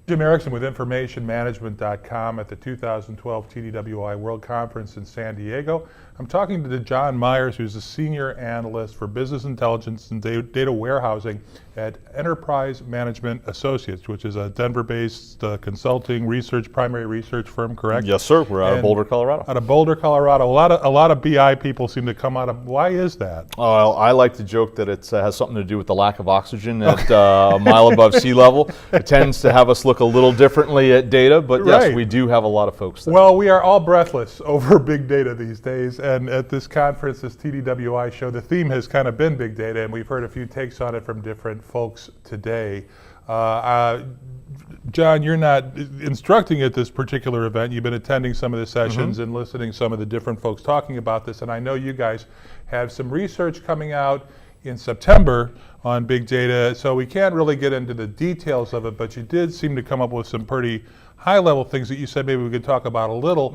Jim Erickson with InformationManagement.com at the 2012 TDWI World Conference in San Diego. I'm talking to John Meyers, who's a Senior Analyst for Business Intelligence and Data Warehousing at Enterprise Management Associates, which is a Denver-based consulting primary research firm, correct? Yes, sir. We're out of Boulder, Colorado. Out of Boulder, Colorado. A lot of BI people seem to come out of. Why is that? Well, I like to joke that it has something to do with the lack of oxygen at a mile above sea level. It tends to have us look a little differently at data, but yes, Right. we do have a lot of folks there. Well, we are all breathless over big data these days, and at this conference, this TDWI show, the theme has kind of been big data, and we've heard a few takes on it from different folks today. John, you're not instructing at this particular event. You've been attending some of the sessions and listening to some of the different folks talking about this, and I know you guys have some research coming out in September on big data, so we can't really get into the details of it, but you did seem to come up with some pretty high-level things that you said maybe we could talk about a little.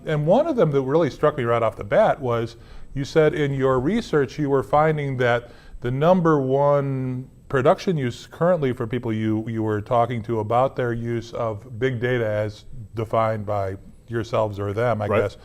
And one of them that really struck me right off the bat was you said in your research you were finding that the number one production use currently for people you were talking to about their use of big data as defined by yourselves or them, I guess,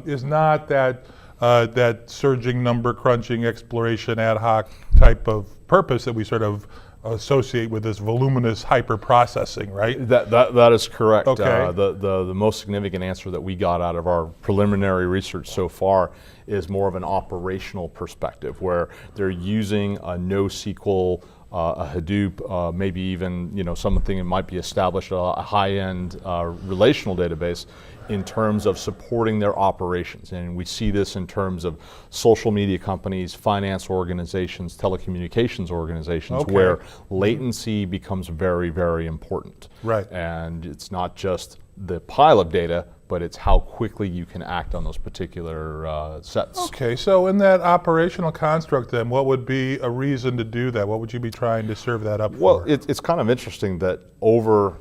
is not that that surging number crunching exploration ad hoc type of purpose that we sort of associate with this voluminous hyper processing, right? That is correct. Okay. The most significant answer that we got out of our preliminary research so far is more of an operational perspective, where they're using a NoSQL, a Hadoop, maybe even something that might be established, a high-end relational database, in terms of supporting their operations. And we see this in terms of social media companies, finance organizations, telecommunications organizations, where latency becomes very, very important. Right. And it's not just the pile of data, but it's how quickly you can act on those particular sets. Okay, so in that operational construct then, what would be a reason to do that? What would you be trying to serve that up for? Well, it's kind of interesting that over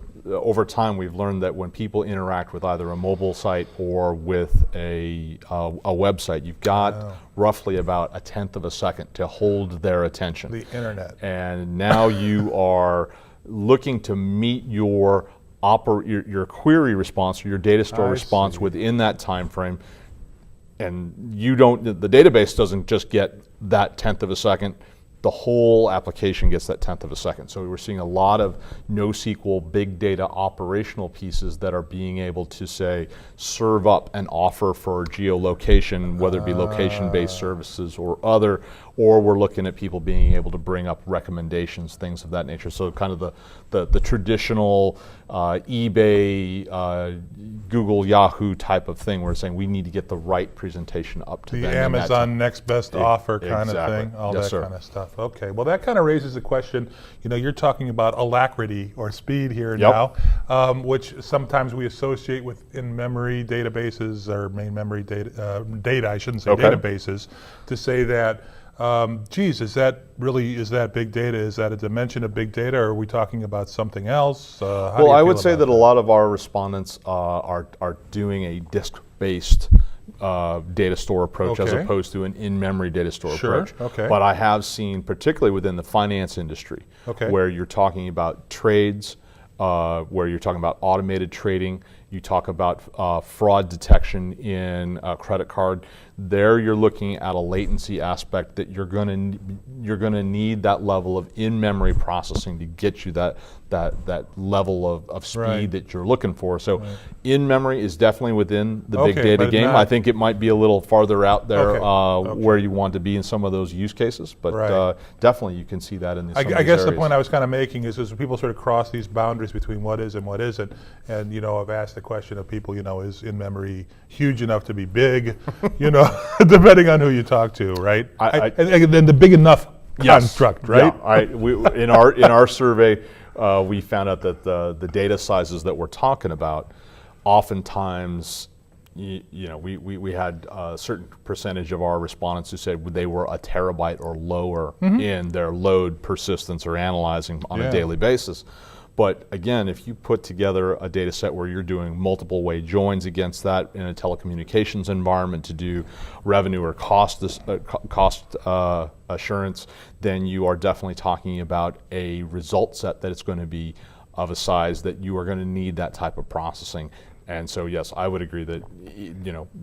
time we've learned that when people interact with either a mobile site or with a website, you've got roughly about 1/10 of a second to hold their attention. The internet. And now you are looking to meet your query response or your data store response within that time frame, and the database doesn't just get that 1/10 of a second. The whole application gets that 1/10 of a second. So we're seeing a lot of NoSQL big data operational pieces that are being able to, say, serve up an offer for geolocation, whether it be location-based services or other, or we're looking at people being able to bring up recommendations, things of that nature. So kind of the traditional eBay, Google, Yahoo type of thing, where we're saying we need to get the right presentation up to the them. Amazon next best offer kind of thing, all Yes, that kind of stuff. Okay, well that kind of raises a question. You're talking about alacrity or speed here now, which sometimes we associate with in-memory databases or main memory data, I shouldn't say databases, to say that, is that big data? Is that a dimension of big data, or are we talking about something else? Well, I would say that a lot of our respondents are doing a disk-based data store approach as opposed to an in-memory data store approach. But I have seen, particularly within the finance industry, where you're talking about trades, where you're talking about automated trading, you talk about fraud detection in a credit card. There you're looking at a latency aspect that you're going to need that level of in-memory processing to get you that level of speed that you're looking for. So in-memory is definitely within the big data game. I think it might be a little farther out there where you want to be in some of those use cases, but definitely you can see that in some of these I guess areas. the point I was kind of making is when people sort of cross these boundaries between what is and what isn't, and I've asked the question of people, is in-memory huge enough to be big, depending on who you talk to, right? And then the big enough construct, right? Yeah, in our survey, we found out that the data sizes that we're talking about, oftentimes, we had a certain percentage of our respondents who said they were a terabyte or lower in their load, persistence, or analyzing on a daily basis. But again, if you put together a data set where you're doing multiple way joins against that in a telecommunications environment to do revenue or cost assurance, then you are definitely talking about a result set that is going to be of a size that you are going to need that type of processing. And so, yes, I would agree that,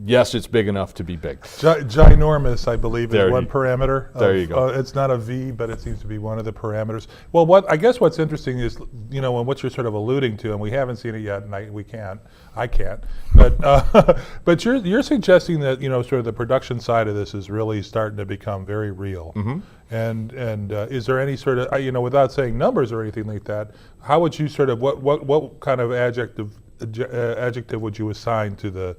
yes, it's big enough to be big. Ginormous, I believe, is one parameter. There you go. It's not a V, but it seems to be one of the parameters. Well, I guess what's interesting is, and what you're sort of alluding to, and we haven't seen it yet, and I can't, but but you're suggesting that sort of the production side of this is really starting to become very real. Mm-hmm. And is there any sort of without saying numbers or anything like that, how would you sort of what kind of adjective would you assign to the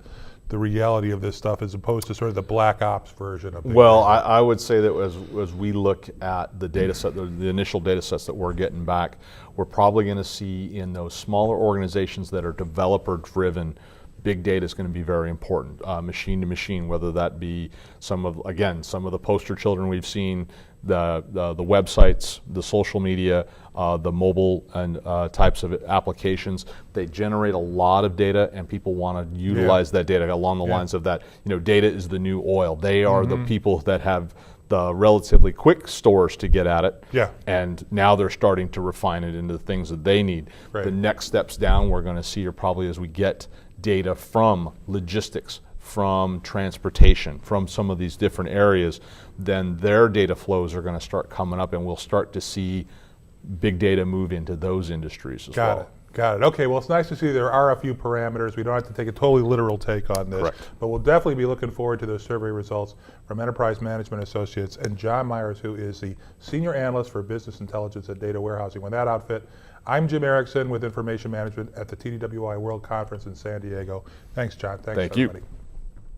reality of this stuff as opposed to sort of the black ops version of it? Well, I would say that as we look at the data set, the initial data sets that we're getting back, we're probably going to see in those smaller organizations that are developer driven, big data is going to be very important, machine to machine, whether that be some of the poster children we've seen, the websites, the social media, the mobile and types of applications. They generate a lot of data, and people want to utilize that data along the lines of that. Data is the new oil. They are the people that have the relatively quick stores to get at it. Yeah. And now they're starting to refine it into the things that they need. Right. The next steps down we're going to see are probably as we get data from logistics, from transportation, from some of these different areas, then their data flows are going to start coming up, and we'll start to see big data move into those industries as well. Got it. Okay, well, it's nice to see there are a few parameters. We don't have to take a totally literal take on this. Correct. But we'll definitely be looking forward to those survey results from Enterprise Management Associates and John Meyers, who is the Senior Analyst for Business Intelligence at Data Warehousing. With that outfit, I'm Jim Erickson with Information Management at the TDWI World Conference in San Diego. Thanks, John. Thanks, Thank everybody. you.